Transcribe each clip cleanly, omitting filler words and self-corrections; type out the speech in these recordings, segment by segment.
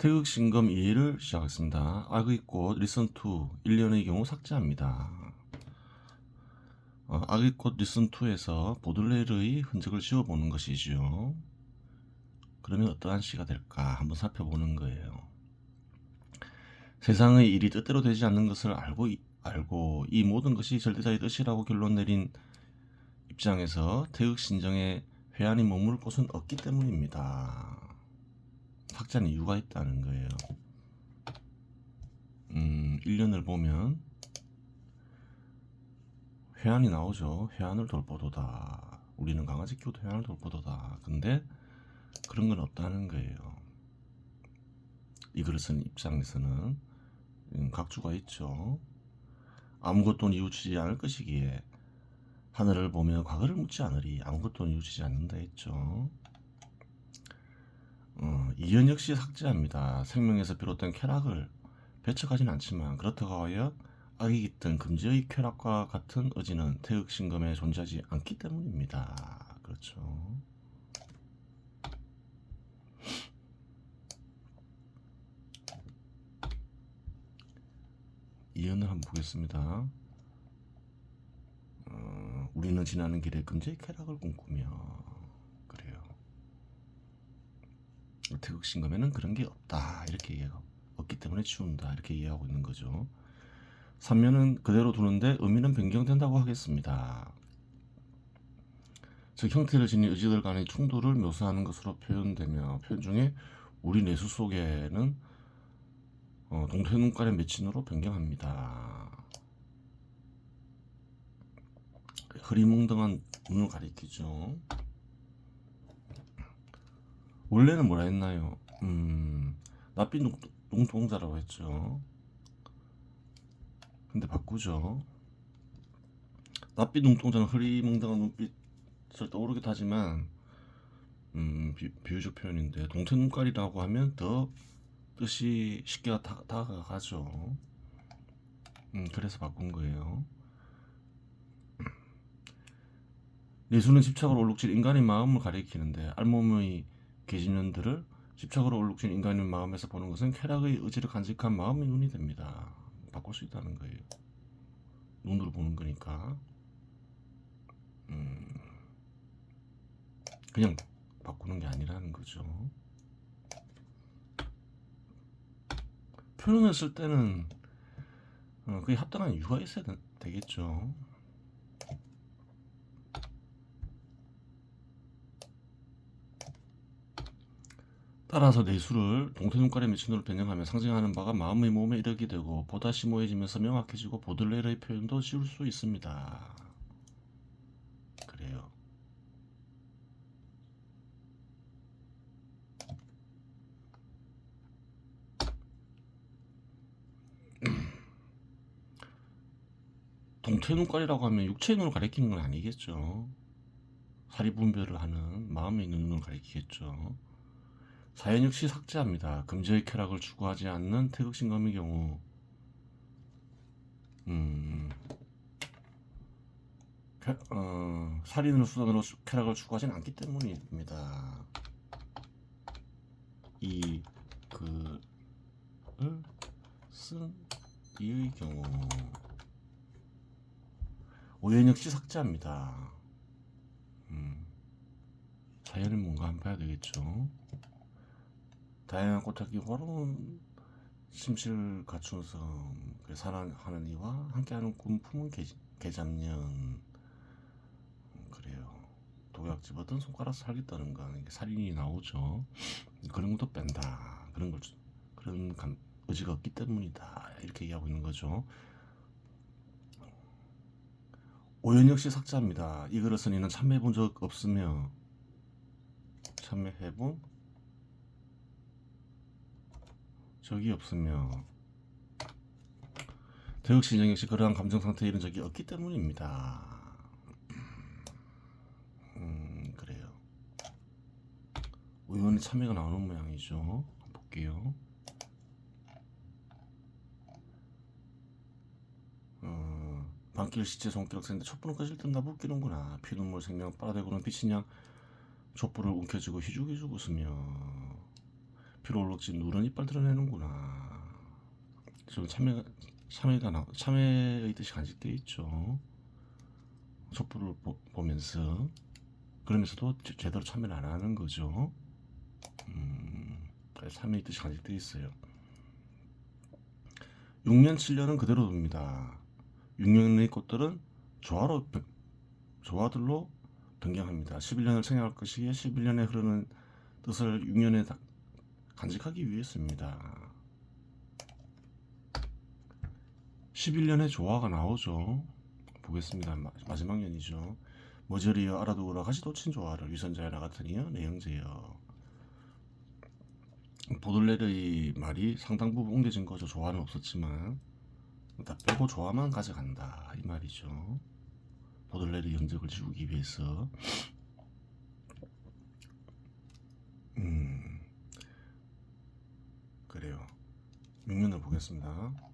태극신검 2를 시작하겠습니다. 악의 꽃 리슨2 1년의 경우 삭제합니다. 악의 꽃 리슨2에서 보들레르의 흔적을 지워보는 것이지요. 그러면 어떠한 시가 될까 한번 살펴보는 거예요. 세상의 일이 뜻대로 되지 않는 것을 알고 이 모든 것이 절대자의 뜻이라고 결론 내린 입장에서 태극신정에 회한이 머물 곳은 없기 때문입니다. 삭제한 이유가 있다는 거예요. 1년을 보면 회한이 나오죠. 회한을 돌보도다. 우리는 강아지 키워도 회한을 돌보도다. 근데 그런 건 없다는 거예요. 이 글을 쓴 입장에서는 각주가 있죠. 아무것도 뉘우치지 않을 것이기에 하늘을 보며 과거를 묻지 않으리. 아무것도 뉘우치지 않는다 했죠. 이연 역시 삭제합니다. 생명에서 비롯된 쾌락을 배척하진 않지만 그렇다고 하여 악이 깃든 금지의 쾌락과 같은 의지는 태극신검에 존재하지 않기 때문입니다. 그렇죠. 이연을 한번 보겠습니다. 우리는 지나는 길에 금지의 쾌락을 꿈꾸며 그래요. 태극신검에는 그런 게 없다 이렇게 얘기하고 없기 때문에 치운다 이렇게 이해하고 있는 거죠. 삼면은 그대로 두는데 의미는 변경된다고 하겠습니다. 즉 형태를 지닌 의지들 간의 충돌을 묘사하는 것으로 표현되며 표현 중에 우리 내수 속에는 동태 눈깔의 매친으로 변경합니다. 흐리멍덩한 눈을 가리키죠. 원래는 뭐라 했나요? 낯빛 눈동자라고 했죠. 근데 바꾸죠. 낯빛 눈동자는 흐리멍덩한 눈빛을 떠오르게 하지만 비유적 표현인데 동태 눈깔이라고 하면 더 뜻이 쉽게 다가가죠. 그래서 바꾼 거예요. 내수는 집착으로 얼룩진 인간의 마음을 가리키는데 알몸의 계집년들을 집착으로 얼룩진 인간의 마음에서 보는 것은 쾌락의 의지를 간직한 마음의 눈이 됩니다. 바꿀 수 있다는 거예요. 눈으로 보는 거니까 그냥 바꾸는 게 아니라는 거죠. 표현을 쓸 때는 그게 합당한 이유가 있어야 되겠죠. 따라서 내수를 동태 눈깔의 매친으로 변형하며 상징하는 바가 마음의 몸에 이르게 되고 보다 심오해지면서 명확해지고 보들레르의 표현도 지울 수 있습니다. 그래요. 동태 눈깔이라고 하면 육체의 눈을 가리키는 건 아니겠죠. 사리 분별을 하는 마음에 있는 눈을 가리키겠죠. 사연 역시 삭제합니다. 금지의 쾌락을 추구하지 않는 태극신검의 경우 살인을 수단으로 쾌락을 추구하지는 않기 때문입니다. 이 글을 쓴 이의 경우 오연 역시 삭제합니다. 사연은 뭔가 한번 봐야 되겠죠. 다양한 꽃향기 화로운 심실 갖춘 섬 사랑하는 이와 함께하는 꿈 품은 개잡년 그래요. 독약 집어든 손가락 살기 떠는 거 살인이 나오죠. 그런 것도 뺀다. 그런 의지가 없기 때문이다. 이렇게 얘기하고 있는 거죠. 오연 역시 삭제합니다. 이 글을 쓴 이는 참여해본 적 없으며 참여해본 적이 없으며 태극신정 역시 그러한 감정 상태에 이른 적이 없기 때문입니다. 그래요. 의원의 참여가 나오는 모양이죠. 볼게요. 밤길 시체 손가락 쓰는데 촛불은 꺼질 듯 나부끼는구나. 피눈물 생명 빨아들고는 빛인 양 촛불을 움켜쥐고 휘죽휘죽 웃으며 피로 올록진 누런 이빨 드러내는구나. 좀 참외의 뜻이 간직되어 있죠. 촛불을 보면서 그러면서도 제대로 참여를 안 하는 거죠. 참여의 뜻이 간직되어 있어요. 6년 7년은 그대로 둡니다. 6년의 꽃들은 조화들로 변경합니다. 11년을 생각할 것이기에 11년에 흐르는 뜻을 6년에 간직하기 위해서입니다. 11년에 조화가 나오죠. 보겠습니다. 마지막 년이죠. 머저리여 알아두어라 가시도친 조화를 위선자여 나같으니여 내형제여. 보들레르의 말이 상당 부분 옮겨진 거죠. 조화는 없었지만 다 빼고 조화만 가져간다 이 말이죠. 보들레르의 흔적을 지우기 위해서. 그래요. 6년을 보겠습니다.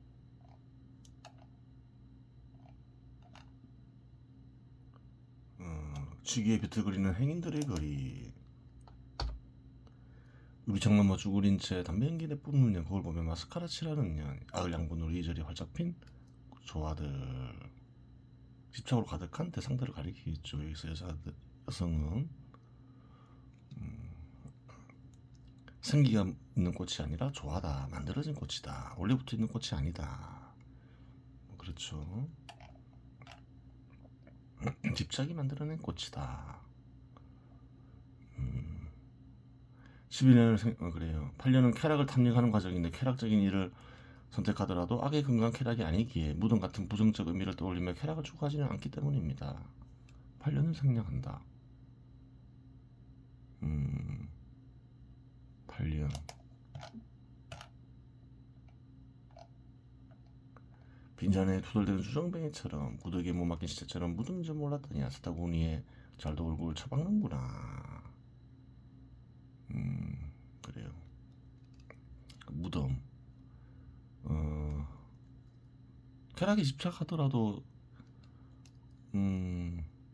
취기에 비틀거리는 행인들의 거리. 유리창 넘어 쭈그린 채 담배 연기 내뿜는 년, 그걸 보면 마스카라 칠하는 년, 아을 양분으로 이절이 활짝 핀 조화들. 집착으로 가득한 대상들을 가리키겠죠. 여기서 여성은 생기가 있는 꽃이 아니라 조화다, 만들어진 꽃이다, 원래부터 있는 꽃이 아니다. 그렇죠. 집착이 만들어낸 꽃이다. 12년을 그래요. 8년은 쾌락을 탐닉하는 과정인데 쾌락적인 일을 선택하더라도 악의 근간 쾌락이 아니기에 무덤 같은 부정적 의미를 떠올리며 쾌락을 추구하지는 않기 때문입니다. 8년을 생략한다. 8년. 빈잔에 투덜대는 주정뱅이처럼 구더기에 못 막힌 시체처럼 무덤인 줄 몰랐더니 아스타고니에 잘도 얼굴을 쳐박는구나. 그래요. 무덤. 쾌락에 집착하더라도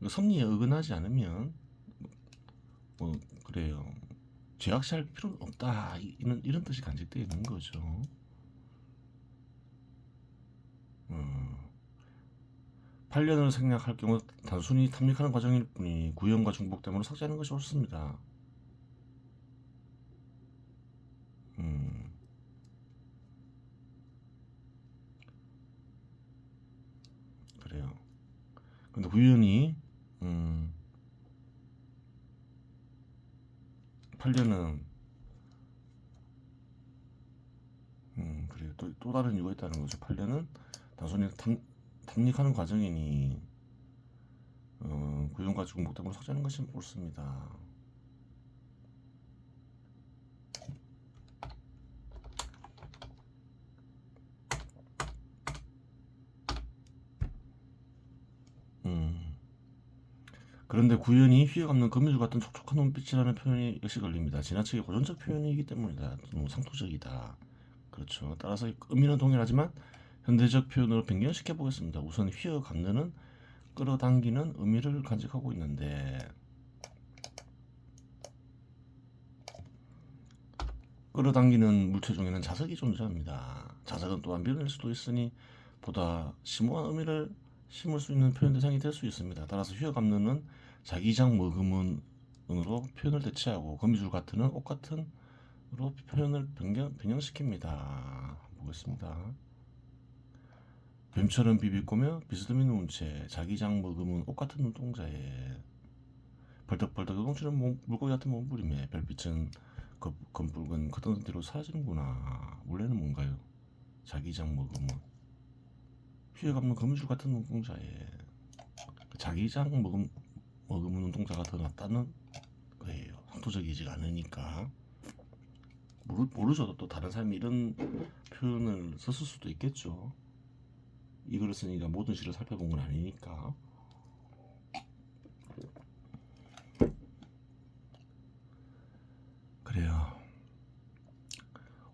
섭리에 어긋나지 않으면 그래요. 죄악시할 필요는 없다. 이런 뜻이 간직되어 있는 거죠. 8년을 생략할 경우 단순히 탐닉하는 과정일 뿐이 구형과 중복 때문에 삭제하는 것이 옳습니다. 그래요. 근데 구현이 8년은 그래요. 또 다른 이유가 있다는 거죠. 8년은 단순히 탐닉하는 과정이니 구형과 중복 때문에 삭제하는 것이 옳습니다. 그런데 구현이 휘어 감는 거미줄 같은 촉촉한 눈빛이라는 표현이 역시 걸립니다. 지나치게 고전적 표현이기 때문이다. 너무 상투적이다. 그렇죠. 따라서 의미는 동일하지만 현대적 표현으로 변경시켜 보겠습니다. 우선 휘어 감는은 끌어당기는 의미를 간직하고 있는데 끌어당기는 물체 중에는 자석이 존재합니다. 자석은 또한 밀어낼 수도 있으니 보다 심오한 의미를 심을 수 있는 표현 대상이 될 수 있습니다. 따라서 휘어 감는은 자기장 머금은으로 표현을 대체하고 거미줄 같은은 옷 같은으로 표현을 변형시킵니다. 보겠습니다. 뱀처럼 비비꼬며 비스듬히 누운 채 자기장 머금은 옷 같은 눈동자에 벌떡벌떡 요동치는 물고기 같은 몸부림에 별빛은 검붉은 겉은 뒤로 사라지는구나. 원래는 뭔가요? 자기장 머금은 휘어 감는 거미줄 같은 눈동자에 자기장 머금은 눈동자가 더 낫다는 거예요. 상투적이지가 않으니까. 모르죠. 또 다른 사람이 이런 표현을 썼을 수도 있겠죠. 이글을 쓰니까 모든 시를 살펴본 건 아니니까. 그래요.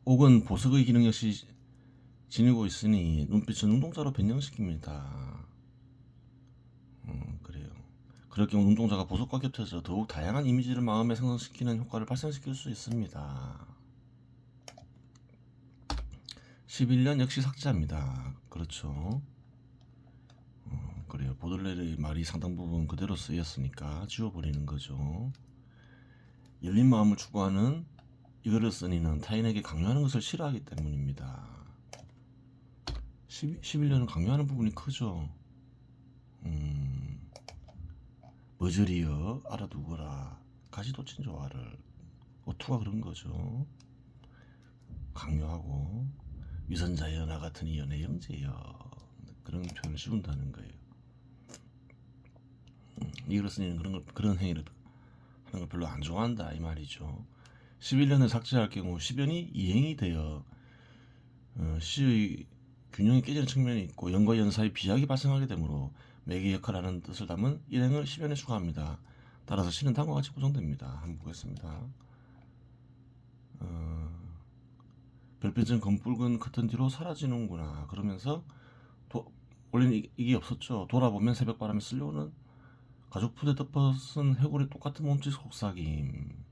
옥은 보석의 기능 역시 지니고 있으니 눈빛은 눈동자로 변형시킵니다. 그래요. 그럴 경우 눈동자가 보석과 겹쳐져 더욱 다양한 이미지를 마음에 생성시키는 효과를 발생시킬 수 있습니다. 11년 역시 삭제합니다. 그렇죠. 그래요. 보들레르의 말이 상당 부분 그대로 쓰였으니까 지워버리는 거죠. 열린 마음을 추구하는 이거를 쓰니는 타인에게 강요하는 것을 싫어하기 때문입니다. 11년은 강요하는 부분이 크죠. 머저리여 알아두거라. 가시도친 조화를. 어투가 그런 거죠. 강요하고 위선자여 나 같으니 연애 영재여. 그런 표현을 씌운다는 거예요. 이거를 쓰니는 그런 행위를 하는 걸 별로 안 좋아한다 이 말이죠. 11년을 삭제할 경우 10연이 이행이 되어 시의 균형이 깨지는 측면이 있고 연과 연 사이 비약이 발생하게 되므로 매개 역할하는 뜻을 담은 일행을 10연에 추가합니다. 따라서 시는 다음과 같이 구성됩니다. 한번 보겠습니다. 별빛은 검붉은 커튼 뒤로 사라지는구나. 그러면서 원래는 이게 없었죠. 돌아보면 새벽바람에 쓸려오는 가죽 푸대 덮어쓴 해골의 똑같은 몸짓 속삭임.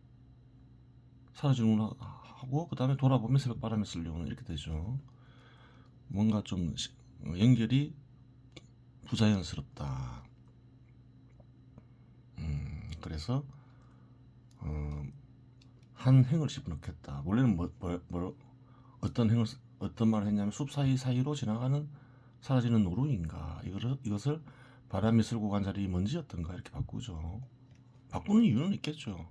사라지는구나 하고 그 다음에 돌아보면 새벽바람에 쓸려오는 이렇게 되죠. 뭔가 좀 연결이 부자연스럽다. 그래서 한 행을 집어넣겠다. 원래는 어떤 말을 했냐면 숲 사이로 지나가는 사라지는 노루인가 이것을 바람이 쓸고 간 자리 먼지였던가 이렇게 바꾸죠. 바꾸는 이유는 있겠죠.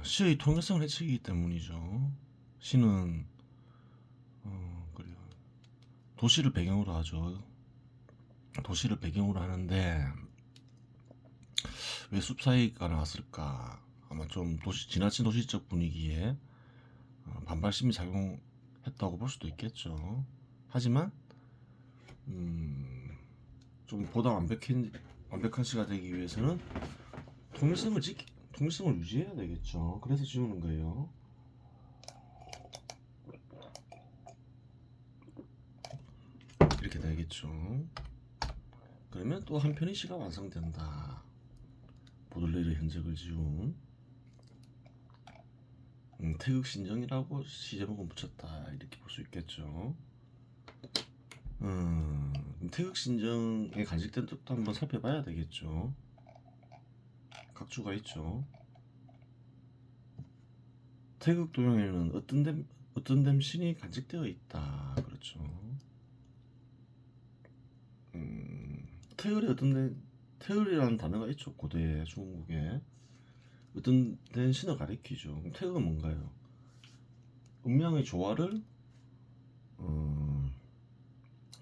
시의 통일성을 해치기 때문이죠. 시는 그래요. 도시를 배경으로 하죠. 도시를 배경으로 하는데 왜 숲 사이가 나왔을까? 아마 좀 지나친 도시적 분위기에 반발심이 작용했다고 볼 수도 있겠죠. 하지만 좀 보다 완벽한 시가 되기 위해서는 통일성을 유지해야 되겠죠. 그래서 지우는 거예요. 이렇게 되겠죠. 그러면 또 한편의 시가 완성된다. 보들레르의 흔적을 지운 태극신정이라고 시제목은 붙였다. 이렇게 볼 수 있겠죠. 태극신정에 간직된 뜻도 한번 살펴봐야 되겠죠. 각주가 있죠. 태극 도형에는 어떤 댐 신이 간직되어 있다. 그렇죠. 태을이라는 단어가 있죠. 고대 중국에 어떤 된 신을 가리키죠. 그럼 태극은 뭔가요? 음양의 조화를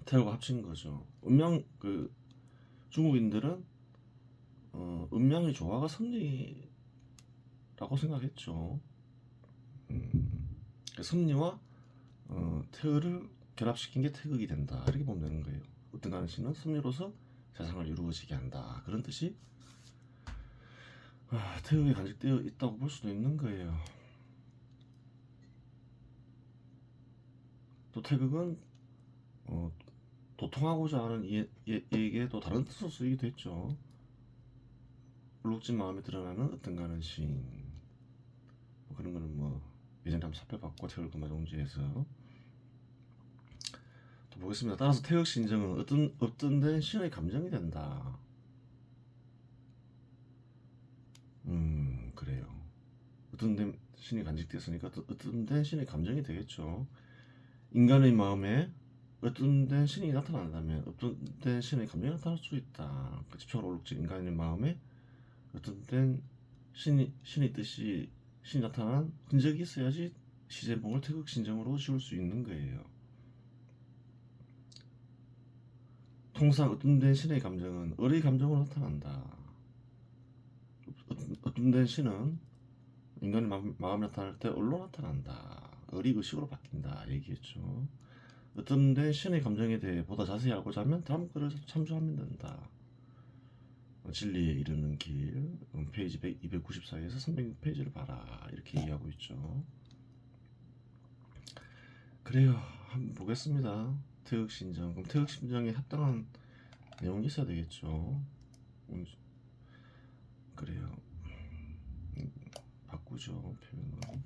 태극과 합친 거죠. 중국인들은 음양의 조화가 섭리라고 생각했죠. 섭리와 태을을 결합시킨 게 태극이 된다. 이렇게 보면 되는 거예요. 어떤 가는 신은 섭리로서 세상을 이루어지게 한다. 그런 뜻이 태극에 간직되어 있다고 볼 수도 있는 거예요. 또 태극은 도통하고자 하는 이에게 또 다른 뜻으로 쓰이기도 했죠. 울룩진 마음에 드러나는 어떤 가는 신 그런 거는 예전에 한번 살펴봤고 태극 마종지에서 또 보겠습니다. 따라서 태극 신정은 어떤 된 신의 감정이 된다. 그래요. 어떤 된 신이 간직되었으니까 어떤 된 신의 감정이 되겠죠. 인간의 마음에 어떤 된 신이 나타난다면 어떤 된 신의 감정이 나타날 수 있다. 집착으로 올룩진 인간의 마음에 어떤 된 신의 뜻이 신이 나타난 흔적이 있어야지 시제목을 태극 신정으로 지을 수 있는 거예요. 통상 어떤 된 신의 감정은 을의 감정으로 나타난다. 어떤 된 신은 인간의 마음이 나타날 때 을로 나타난다. 을이 의식으로 바뀐다 얘기했죠. 어떤 된 신의 감정에 대해 보다 자세히 알고자 하면 다음 글을 참조하면 된다. 진리에 이르는 길 페이지 294에서 306페이지를 봐라 이렇게 얘기하고 있죠. 그래요. 한번 보겠습니다. 태극신정. 그럼 태극신정에 합당한 내용이 있어야 되겠죠. 그래요. 바꾸죠 표현을.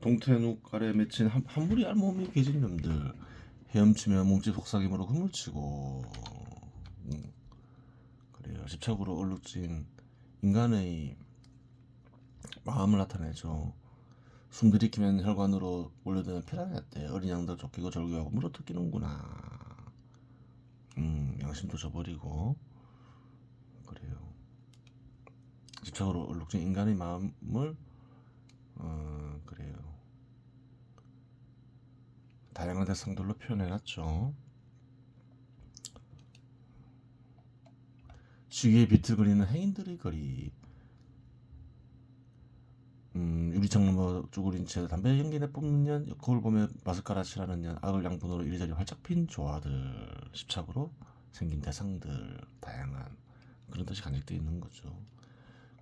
동태눅 아래 맺힌 한무리 알몸이 계진 놈들 헤엄치며 몸집 속삭임으로 그물치고 그래요. 집착으로 얼룩진 인간의 마음을 나타내죠. 숨들이키면 혈관으로 몰려드는 피라냐떼 어린 양들 쫓기고 절규하고 물어뜯기는구나. 양심도 저버리고 그래요. 집착으로 얼룩진 인간의 마음을 그래요. 다양한 대상들로 표현해놨죠. 시기에 비틀거리는 행인들의 거리. 유리창 넘어 쭈그린 채 담배 연기 내뿜는 년, 거울 보며 마스카라칠하는 년, 악을 양분으로 이리저리 활짝 핀 조화들, 집착으로 생긴 대상들, 다양한 그런 뜻이 간직되어 있는 거죠.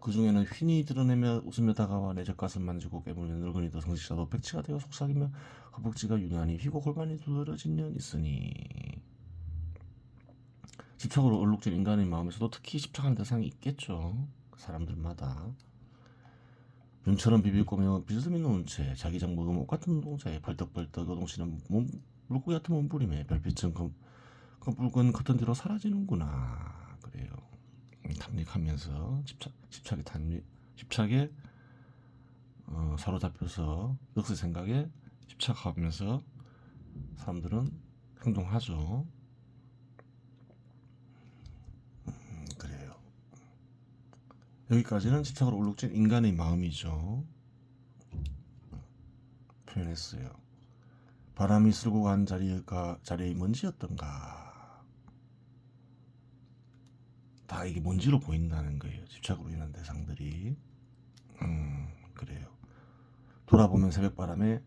그 중에는 휘니 드러내며 웃으며 다가와 내 젖가슴 만지고 깨물며 늙은이도 성직자도 백치가 되어 속삭이며 허벅지가 유난히 휘고 골반이 두드러진 년 있으니. 집착으로 얼룩진 인간의 마음에서도 특히 집착하는 대상이 있겠죠. 사람들마다. 눈처럼 비비꼬며 비스듬히 놓은 채 자기 장모금 옷같은 눈동자에 벌떡벌떡 요동치는 물고기 같은 몸부림에 별빛은 그 붉은 커튼 뒤로 사라지는구나. 그래요. 탐닉하면서 집착에 사로잡혀서 넋의 생각에 집착하면서 사람들은 행동하죠. 그래요. 여기까지는 집착으로 얼룩진 인간의 마음이죠. 표현했어요. 바람이 쓸고 간 자리의 먼지였던가. 다 이게 먼지로 보인다는 거예요. 집착으로 인한 대상들이. 그래요. 돌아보면 새벽바람에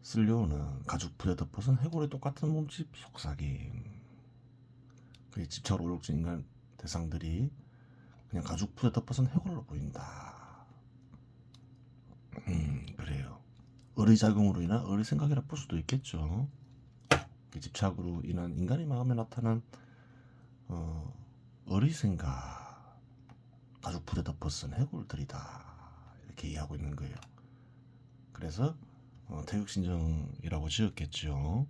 쓸려오는 가죽 부대 덮어선 해골의 똑같은 몸집 속삭임. 그게 집착으로 얼룩진 인간 대상들이 그냥 가죽 부대 덮어선 해골로 보인다. 그래요. 어리작용으로 인한 어리생각이라 볼 수도 있겠죠. 집착으로 인한 인간의 마음에 나타난 어리생각, 가죽 부대 덮어쓴 해골들이다. 이렇게 이해하고 있는 거예요. 그래서 태극신정이라고 지었겠죠.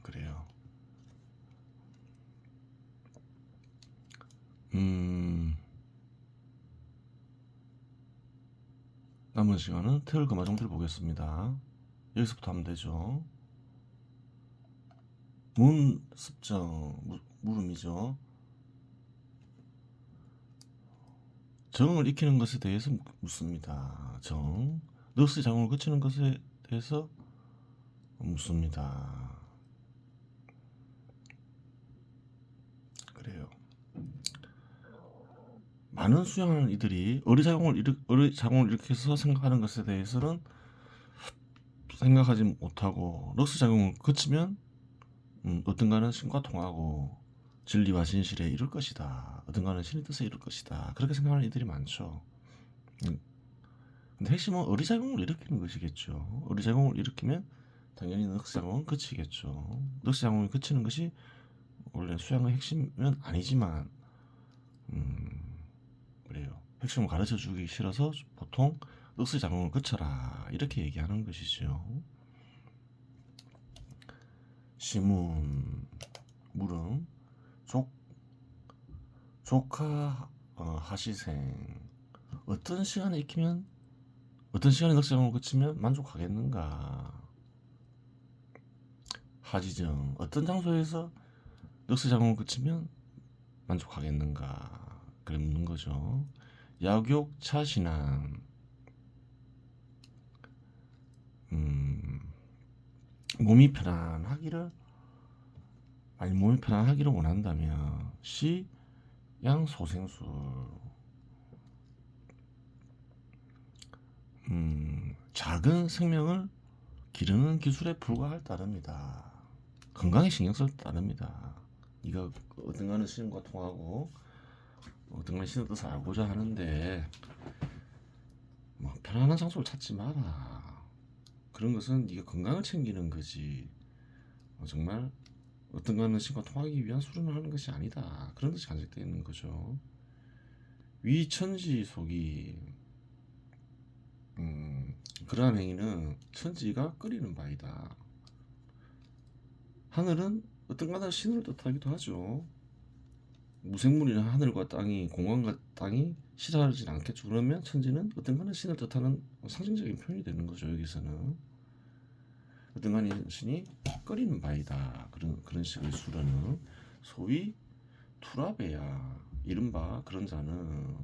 그래요. 남은 시간은 태을금화정들 보겠습니다. 여기서부터 하면 되죠. 문습정 물음이죠. 정을 익히는 것에 대해서 묻습니다. 정. 넋의 작용을 그치는 것에 대해서 묻습니다. 그래요. 많은 수양하는 이들이 어리작용을 일으켜서 생각하는 것에 대해서는 생각하지 못하고 넋의 작용을 그치면 어떤가는 신과 통하고 진리와 진실에 이룰 것이다. 어떤가는 신의 뜻에 이룰 것이다. 그렇게 생각하는 이들이 많죠. 근데 핵심은 어리작용을 일으키는 것이겠죠. 어리작용을 일으키면 당연히 넋작용은 그치겠죠. 넋작용을 그치는 것이 원래 수양의 핵심은 아니지만 그래요. 핵심을 가르쳐 주기 싫어서 보통 넋작용을 그쳐라 이렇게 얘기하는 것이죠. 시문 물음 조카 하시생 어떤 시간에 익히면 어떤 시간에 넋작용을 그치면 만족하겠는가. 하지정 어떤 장소에서 넋작용을 그치면 만족하겠는가. 그래 묻는 거죠. 약욕 차신한 몸이 편안하기를 원한다면 시 양소생술 작은 생명을 기르는 기술에 불과할 따릅니다. 건강에 신경 쓸 따릅니다. 네가 어딘가는 신과 통하고 어딘가는 신의 뜻을 알고자 하는데 뭐 편안한 장소를 찾지 마라. 그런 것은 네가 건강을 챙기는 거지 정말 어떤가는 신과 통하기 위한 수련을 하는 것이 아니다. 그런 뜻이 간직되어 있는 거죠. 위천지 속이 그러한 행위는 천지가 끓이는 바이다. 하늘은 어떤가는 신을 뜻하기도 하죠. 무생물이나 하늘과 땅이 공간과 땅이 실하지 않겠죠. 그러면 천지는 어떤가는 신을 뜻하는 상징적인 표현이 되는 거죠. 여기서는 어떤가는 신이 끓이는 바이다. 그런 식의 수련은 소위 투라베야. 이른바 그런 자는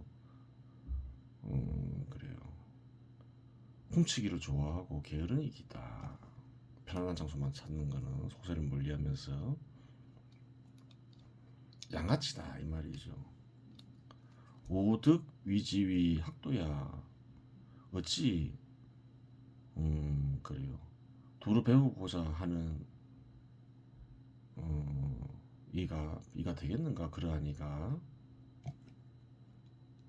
그래요. 훔치기를 좋아하고 게으른 이기다. 편안한 장소만 찾는 거는 속세를 멀리하면서 양아치다 이 말이죠. 오득 위지위 학도야. 어찌 그래요. 도를 배우고자 하는 이가 되겠는가 그러한 이가.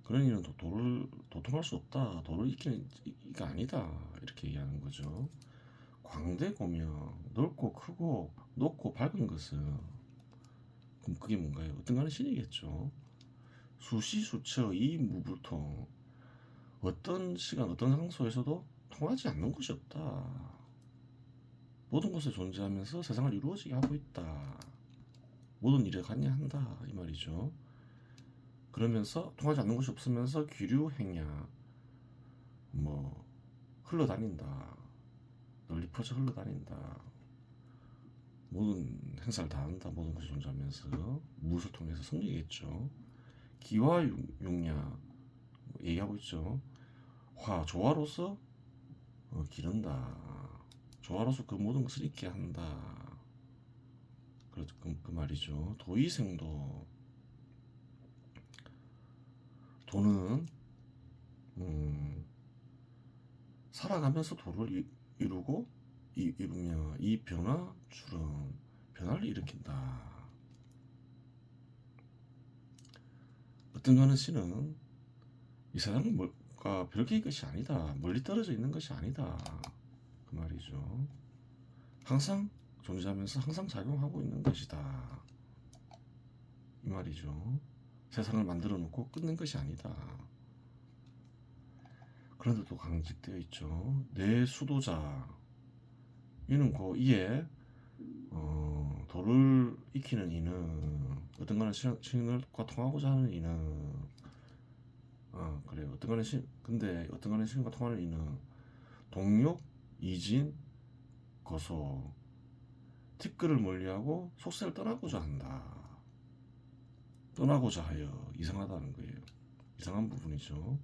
그런 이는 도를 도통할 수 없다. 도를 익히는 이가 아니다. 이렇게 얘기하는 거죠. 광대고며 넓고 크고 높고 밝은 것은 그럼 그게 뭔가요? 어떤가는 신이겠죠. 수시수처 이 무불통. 어떤 시간 어떤 장소에서도 통하지 않는 것이 없다. 모든 곳에 존재하면서 세상을 이루어지게 하고 있다. 모든 일에 관여한다 이 말이죠. 그러면서 통하지 않는 것이 없으면서 기류행야 뭐 흘러다닌다. 널리 퍼져 흘러다닌다. 모든 행사를 다 한다. 모든 것이 존재하면서 무엇을 통해서 성리겠죠. 기화용야 얘기하고 있죠. 조화로서 기른다. 조화로서 그 모든 것을 있게 한다. 그 말이죠. 도의생도. 도는 살아가면서 도를 이루고 이루며 이 변화줄은 변화를 일으킨다. 어떤가는 신은 이 세상과 별개의 것이 아니다. 멀리 떨어져 있는 것이 아니다. 그 말이죠. 항상 존재하면서 항상 작용하고 있는 것이다. 이 말이죠. 세상을 만들어 놓고 끝낸 것이 아니다. 그런데도 강직되어 있죠. 내 수도자. 이는 이에 도를 익히는 이는 어떤가는 신과 통하고자 하는 이는 그래요. 근데 어떤가는 신과 통하는 이는 동욕, 이진, 거소, 티끌을 멀리하고 속세를 떠나고자 한다. 떠나고자 하여 이상하다는 거예요. 이상한 부분이죠.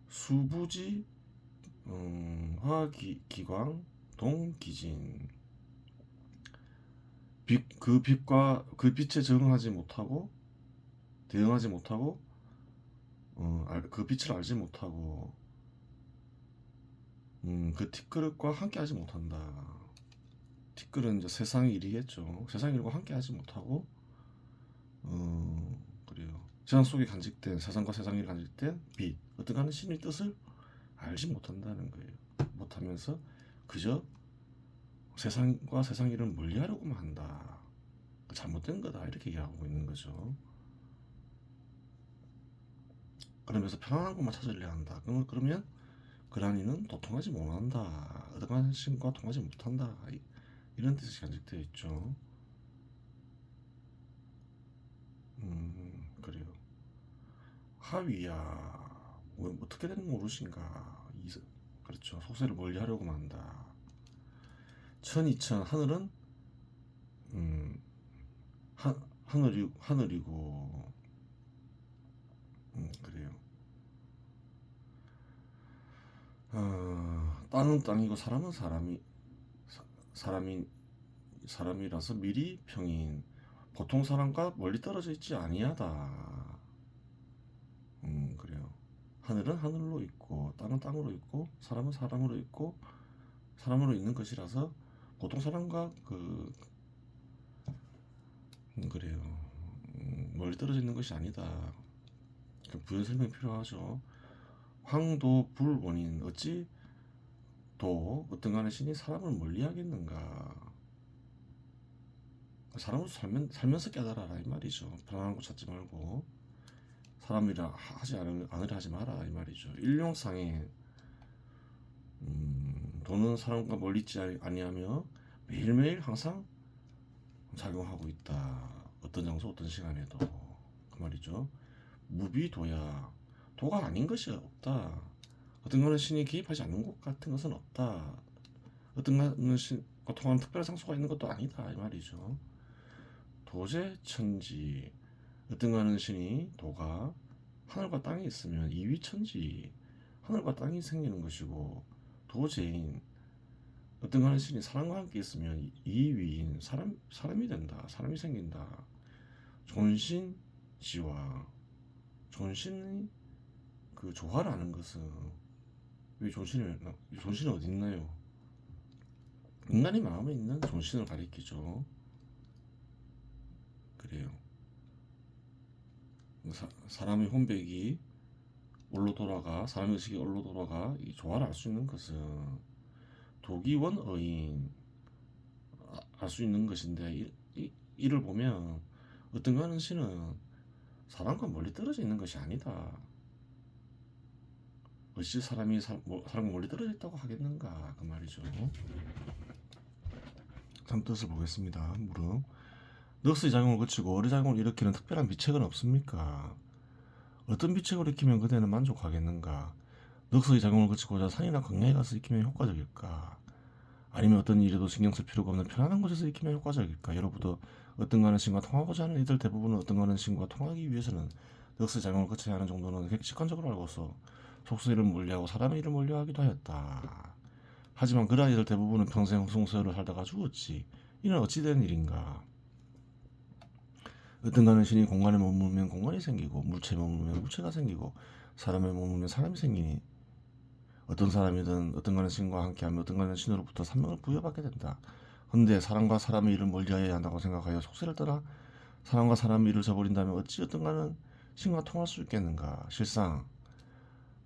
수부지 화기광 동기진. 그 빛과 그 빛에 적응하지 못하고 대응하지 못하고 그 빛을 알지 못하고 그 티끌과 함께하지 못한다. 티끌은 이제 세상의 일이겠죠. 세상의 일과 함께하지 못하고 그래요. 세상 속에 간직된 세상과 세상이 간직된 빛 어떤 신의 뜻을 알지 못한다는 거예요. 못하면서 그저 세상과 세상 일을 멀리하려고만 한다. 잘못된 거다 이렇게 얘기하고 있는 거죠. 그러면서 편안한 것만 찾으려 한다. 그러면 그러한 이는 도통하지 못한다. 어떤 신과 통하지 못한다. 이런 뜻이 간직되어 있죠. 그래요. 하위야 어떻게 되는 모르신가. 그렇죠. 속세를 멀리하려고만 한다. 천이천 하늘은 하늘이고 그래요. 땅은 땅이고 사람은 사람이라서 미리 평인. 보통 사람과 멀리 떨어져 있지 아니하다. 그래요. 하늘은 하늘로 있고 땅은 땅으로 있고 사람은 사람으로 있고 사람으로 있는 것이라서 보통 사람과 그래요. 멀리 떨어져 있는 것이 아니다. 부연 설명이 필요하죠. 황도 불원인 어찌 또 어떤가는 신이 사람을 멀리하겠는가. 사람으로 살면서 깨달아라 이 말이죠. 편안한 곳 찾지 말고 사람이라 하지 않으려 하지 마라 이 말이죠. 일용상에 돈은 사람과 멀리 있지 아니하며 매일매일 항상 작용하고 있다. 어떤 장소 어떤 시간에도 그 말이죠. 무비도야 도가 아닌 것이 없다. 어떤 거는 신이 개입하지 않는 것 같은 것은 없다. 어떤 거는 신과 통하는 특별한 장소가 있는 것도 아니다 이 말이죠. 도제천지 어떤 거는 신이 도가 하늘과 땅에 있으면 이위천지 하늘과 땅이 생기는 것이고 도제인 어떤 거는 신이 사람과 함께 있으면 이위인 사람이 된다. 사람이 생긴다. 존신지와 존신이 그 조화라는 것은 왜 존신이 어디 있나요? 인간의 마음에 있는 존신을 가리키죠. 그래요. 사람의 혼백이 올로 돌아가 사람의 의식이 올로 돌아가 이 조화를 알 수 있는 것은 도기원어인 알 수 있는 것인데 이를 보면 어떤 거는 신은 사람과 멀리 떨어져 있는 것이 아니다. 어찌 사람이 사람과 멀리 떨어져 있다고 하겠는가 그 말이죠. 다음 뜻을 보겠습니다. 물음 넋의 작용을 거치고 어의 작용을 일으키는 특별한 비책은 없습니까? 어떤 비책을 일으키면 그대는 만족하겠는가? 넋의 작용을 거치고자 산이나 광야에 가서 익히면 효과적일까? 아니면 어떤 일에도 신경 쓸 필요가 없는 편안한 곳에서 익히면 효과적일까? 여러분도 어떤 가는 신과 통하고자 하는 이들 대부분은 어떤 가는 신과 통하기 위해서는 넋의 작용을 거쳐야 하는 정도는 직관적으로 알고서 속수 일을 멀리하고 사람의 일을 멀리하기도 하였다. 하지만 그러한 이들 대부분은 평생 성소열을 살다가 죽었지. 이는 어찌된 일인가? 어떤 가는 신이 공간에 머물면 공간이 생기고 물체에 머물면 물체가 생기고 사람에 머물면 사람이 생기니 어떤 사람이든 어떤 가는 신과 함께하며 어떤 가는 신으로부터 산명을 부여받게 된다. 헌데 사람과 사람의 일을 멀리하여야 한다고 생각하여 속세를 떠나 사람과 사람의 일을 저버린다면 어찌 어떤 가는 신과 통할 수 있겠는가? 실상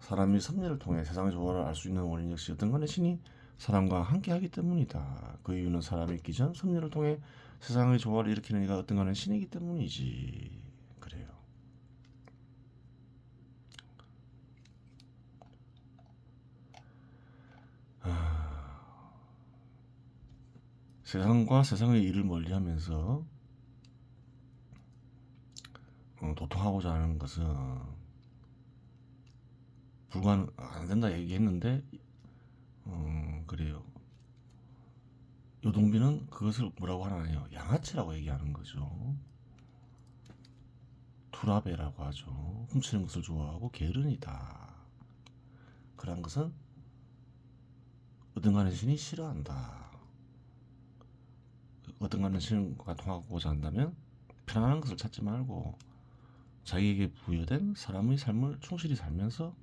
사람이 섭리를 통해 세상의 조화를 알 수 있는 원인 역시 어떤 가는 신이 사람과 함께하기 때문이다. 그 이유는 사람이 있기 전 섭리를 통해 세상의 조화를 일으키는 이가 어떤 가는 신이기 때문이지. 그래요. 세상과 세상의 일을 멀리하면서 도통하고자 하는 것은 안 된다 얘기했는데 그래요. 요동비는 그것을 뭐라고 하나요? 양아치라고 얘기하는 거죠. 투라베라고 하죠. 훔치는 것을 좋아하고 게으르니다. 그런 것은 어떤 가는 신이 싫어한다. 어떤 가는 신과 통하고자 한다면 편안한 것을 찾지 말고 자기에게 부여된 사람의 삶을 충실히 살면서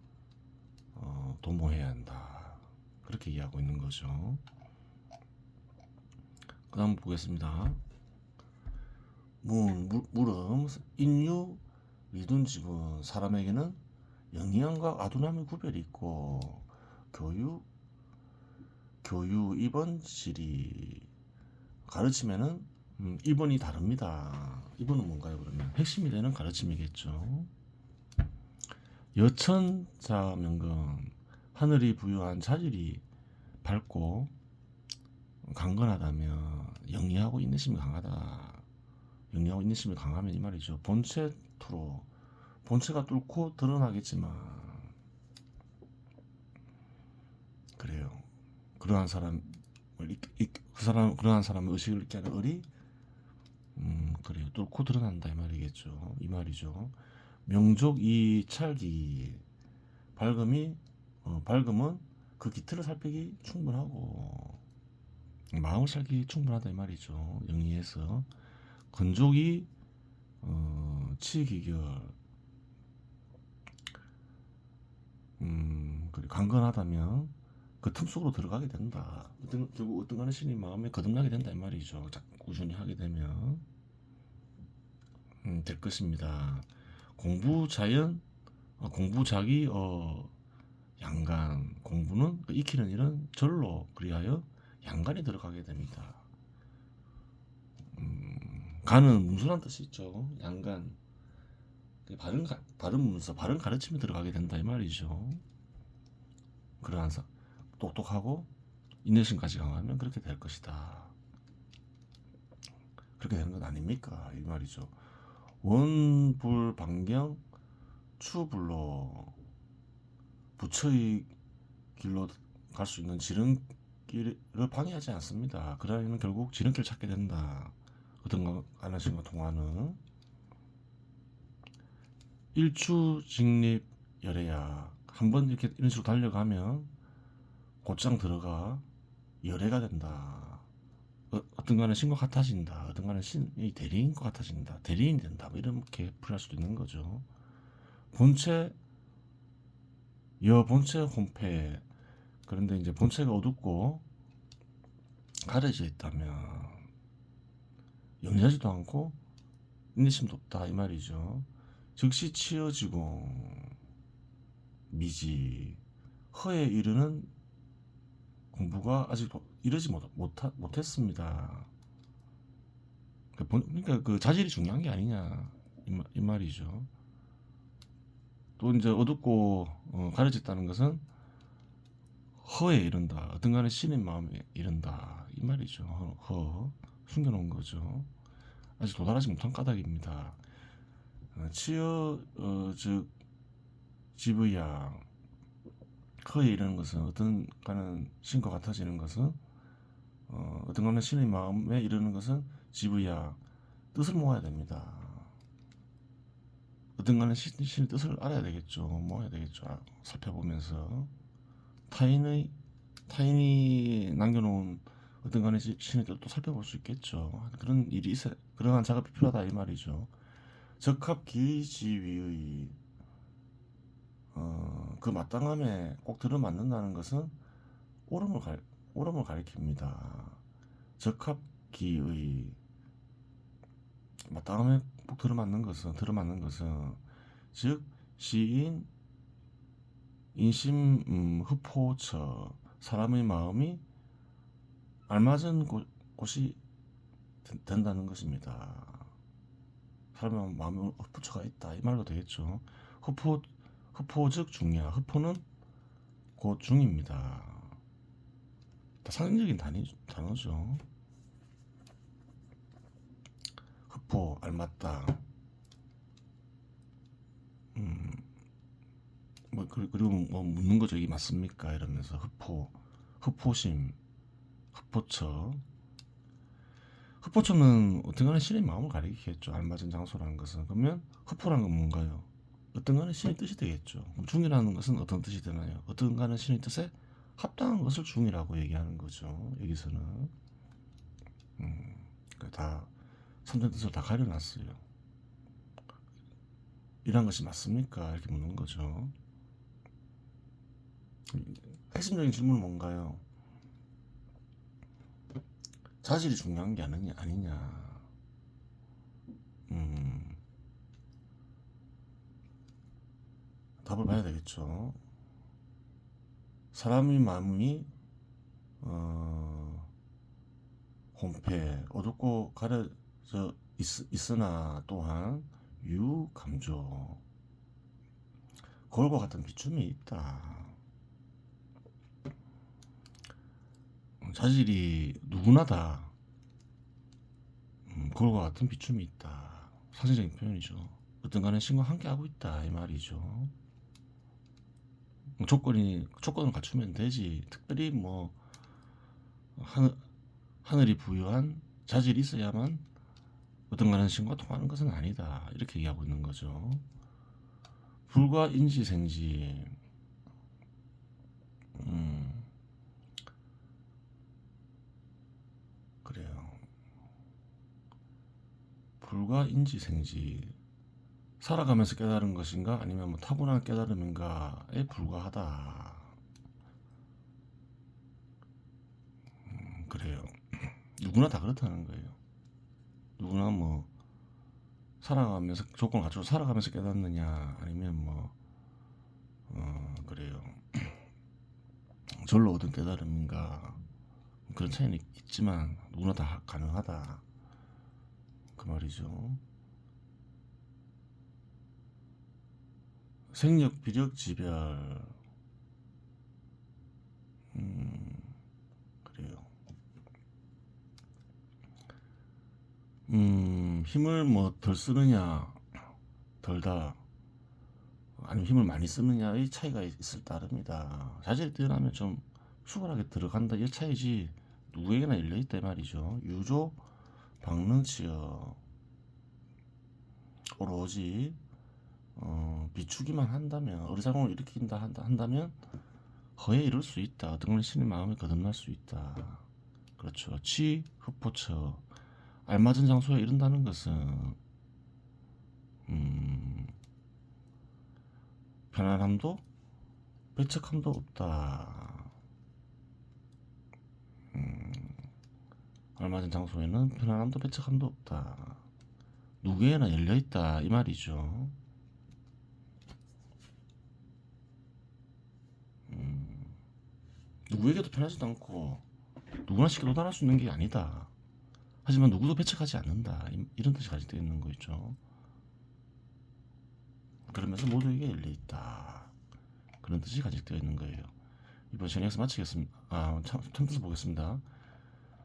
도모해야 한다. 그렇게 이해하고 있는 거죠. 그 다음 보겠습니다. 물음 인유 위둔집은 사람에게는 영리함과 아둔함의 구별이 있고 교유 입원질이 가르침에는 입원이 다릅니다. 입원은 뭔가요? 그러면 핵심이 되는 가르침이겠죠. 여천자 명금 하늘이 부여한 자질이 밝고 강건하다면 영리하고 인내심이 강하다. 영리하고 인내심이 강하면 이 말이죠. 본체토로 본체가 뚫고 드러나겠지만 그래요. 그러한 사람을 그러한 사람의 의식을 잃게 하는 을이 그래요. 뚫고 드러난다 이 말이겠죠. 이 말이죠. 명족이 찰기 밝음은 그 기틀을 살피기 충분하고 마음을 살기 충분하다 이 말이죠. 영리해서 건족이 치기결 그리고 강건하다면 그 틈 속으로 들어가게 된다. 결국 어떤 가는 신이 마음에 거듭나게 된다 이 말이죠. 꾸준히 하게 되면 될 것입니다. 공부자기 양간 공부는 익히는 일은 절로 그리하여 양간에 들어가게 됩니다. 간은 문수란 뜻이 있죠. 양간 바른 문서, 바른 가르침이 들어가게 된다 이 말이죠. 그러한 똑똑하고 인내심까지 강하면 그렇게 될 것이다. 그렇게 되는 건 아닙니까? 이 말이죠. 원불 반경 추불로 부처의 길로 갈 수 있는 지름길을 방해하지 않습니다. 그러면 결국 지름길 찾게 된다. 어떤 하나씩과 통하는 일추직립 열애야. 한번 이렇게 이런 식으로 달려가면 곧장 들어가 열애가 된다. 어떤 간에 신과 같아진다. 어떤 간에 신이 대리인과 같아진다. 대리인이 된다. 뭐 이렇게 풀이할 수도 있는 거죠. 본체 본체 혼패. 그런데 이제 본체가 어둡고 가려져 있다면 영리하지도 않고 인내심도 없다 이 말이죠. 즉시 치어지고 미지 허에 이르는 공부가 아직 이르지 못했습니다. 그러니까 그 자질이 중요한 게 아니냐 이 말이죠. 또 이제 어둡고 가려졌다는 것은 허에 이른다. 어떤 간에 신인 마음에 이른다 이 말이죠. 숨겨놓은 거죠. 아직 도달하지 못한 까닭입니다. 치어 즉 지브야 허에 이르는 것은 어떤 간은 신과 같아지는 것은 어떤 간은 신의 마음에 이르는 것은 지브야 뜻을 모아야 됩니다. 어떤 간은 신의 뜻을 알아야 되겠죠. 모아야 되겠죠. 살펴보면서 타인이 남겨놓은 어떤 간의 신의 뜻도 살펴볼 수 있겠죠. 그런 일이 그러한 작업이 필요하다 이 말이죠. 적합기지위의 그 마땅함에 꼭 들어맞는다는 것은 옳음을 가리킵니다. 적합기의 마땅함에 꼭 들어맞는 것은 즉 시인 인심 흡포처 사람의 마음이 알맞은 곳이 된다는 것입니다. 사람의 마음에 흡포처가 있다 이 말도 되겠죠. 흡포 즉 중이야. 흡포는 곧 중입니다. 다 상징적인 단어죠. 흡포 알맞다. 그리고 뭐 묻는 거죠. 이게 맞습니까? 이러면서 흡포심, 흡포처. 흡포처는 어떤 간에 신의 마음을 가리키겠죠. 알맞은 장소라는 것은. 그러면 흡포라는 건 뭔가요? 어떤 간에 신의 뜻이 되겠죠. 그럼 중이라는 것은 어떤 뜻이 되나요? 어떤 간에 신의 뜻에 합당한 것을 중이라고 얘기하는 거죠. 여기서는 다 선전 뜻을 다 가려놨어요. 이런 것이 맞습니까? 이렇게 묻는 거죠. 핵심적인 질문은 뭔가요? 자질이 중요한 게 아니냐. 답을 봐야 되겠죠. 사람의 마음이 혼패 어둡고 가려져 있으나 또한 유감조 거울과 같은 비춤이 있다. 자질이 누구나 다 거울과 같은 비춤이 있다. 상징적인 표현이죠. 어떤 간에 신과 함께 하고 있다 이 말이죠. 조건을 갖추면 되지. 특별히 뭐 하늘이 부여한 자질이 있어야만 어떤 간에 신과 통하는 것은 아니다. 이렇게 얘기하고 있는 거죠. 불과 인지생지. 그래요. 불과 인지생지. 살아가면서 깨달은 것인가 아니면 뭐 타고난 깨달음인가에 불과하다. 그래요. 누구나 다 그렇다는 거예요. 누구나 뭐 살아가면서 조건을 갖추고 살아가면서 깨닫느냐 아니면 뭐 그래요. 절로 얻은 깨달음인가 그런 차이는 있지만 누구나 다 가능하다 그 말이죠. 생력 비력 지별. 그래요. 힘을 뭐 덜 쓰느냐 덜다, 아니면 힘을 많이 쓰느냐의 차이가 있을 따릅니다. 자질이 뛰어나면 좀 수월하게 들어간다 이 차이지, 누구에게나 열려있다 이 말이죠. 유조 방능치여. 오로지 비추기만 한다면, 어리작용을 일으킨다 한다면 허에 이룰 수 있다. 어떤 건 신의 마음에 거듭날 수 있다. 그렇죠. 치 흡포처. 알맞은 장소에 이른다는 것은 편안함도 배척함도 없다. 알맞은 장소에는 편안함도 배척함도 없다. 누구에나 열려있다 이 말이죠. 누구에게도 편하지도 않고 누구나 쉽게 도달할 수 있는 게 아니다. 하지만 누구도 배척하지 않는다, 이런 뜻이 가지고 있는 거 있죠. 그러면서 모두에게 열려있다, 그런 뜻이 가지고 있는 거예요. 이번 시간 여기서 마치겠습니다. 참고서 보겠습니다.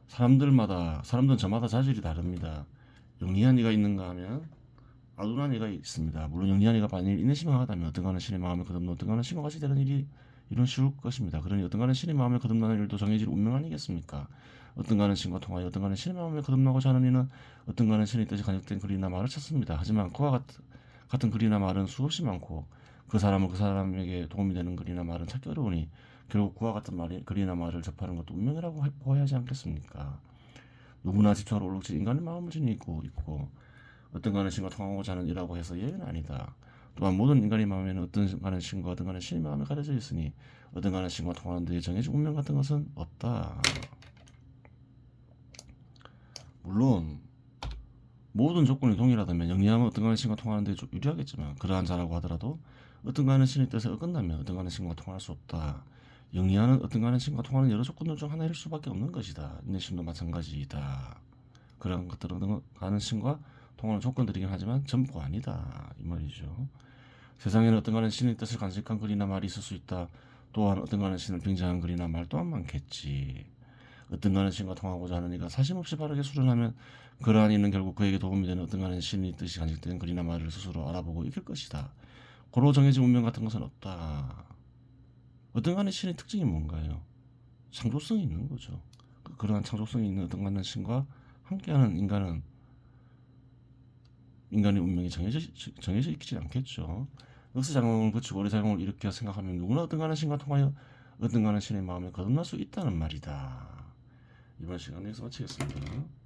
사람들은 저마다 자질이 다릅니다. 영리한 이가 있는가 하면 아둔한 이가 있습니다. 물론 영리한 이가 만일 인내심을 어떤 가는 신의 마음에 거듭나 어떤 가는 신과 같이 되는 일이 이런 쉬울 것입니다. 그러니 어떤 가는 신의 마음에 거듭나는 일도 정해질 운명 아니겠습니까? 어떤 가는 신과 통하여 어떤 가는 신의 마음에 거듭나고자 하는 이는 어떤 가는 신의 뜻이 간직된 글이나 말을 찾습니다. 하지만 그와 같은 글이나 말은 수없이 많고 그 사람에게 도움이 되는 글이나 말은 찾기 어려우니 결국 그와 같은 글이나 말을 접하는 것도 운명이라고 보아야 하지 않겠습니까? 누구나 집착으로 올록지 인간의 마음을 지니고 있고 어떤 가는 신과 통하고자 하는 이라고 해서 예외는 아니다. 또한 모든 인간의 마음에는 어떤 가는 신과 어떤 가는 신의 마음이 가려져 있으니 어떤 가는 신과 통하는 데에 정해진 운명 같은 것은 없다. 물론 모든 조건이 동일하다면 영리하면 어떤 가는 신과 통하는 데 유리하겠지만, 그러한 자라고 하더라도 어떤 가는 신의 뜻에 어긋나면 어떤 가는 신과 통할 수 없다. 영리하는 어떤 가는 신과 통하는 여러 조건들 중 하나일 수밖에 없는 것이다. 인내심도 마찬가지이다. 그런 것들은 어떤 가는 신과 통하는 조건들이긴 하지만 전부가 아니다 이 말이죠. 세상에는 어떤 가는 신의 뜻을 간직한 글이나 말이 있을 수 있다. 또한 어떤 가는 신을 빙자한 글이나 말 또한 많겠지. 어떤 가는 신과 통하고자 하는 이가 사심없이 바르게 수련하면 그러한 이는 결국 그에게 도움이 되는 어떤 가는 신의 뜻이 간직된 글이나 말을 스스로 알아보고 익힐 것이다. 고로 정해진 운명 같은 것은 없다. 어떤 가는 신의 특징이 뭔가요? 창조성이 있는 거죠. 그러한 창조성이 있는 어떤 가는 신과 함께하는 인간의 운명이 정해져 있지 않겠죠. 역사작용을 거치고 오래작용을 일으켜 생각하면 누구나 어떤 가는 신과 통하여 어떤 가는 신의 마음에 거듭날 수 있다는 말이다. 이번 시간에 여기서 마치겠습니다.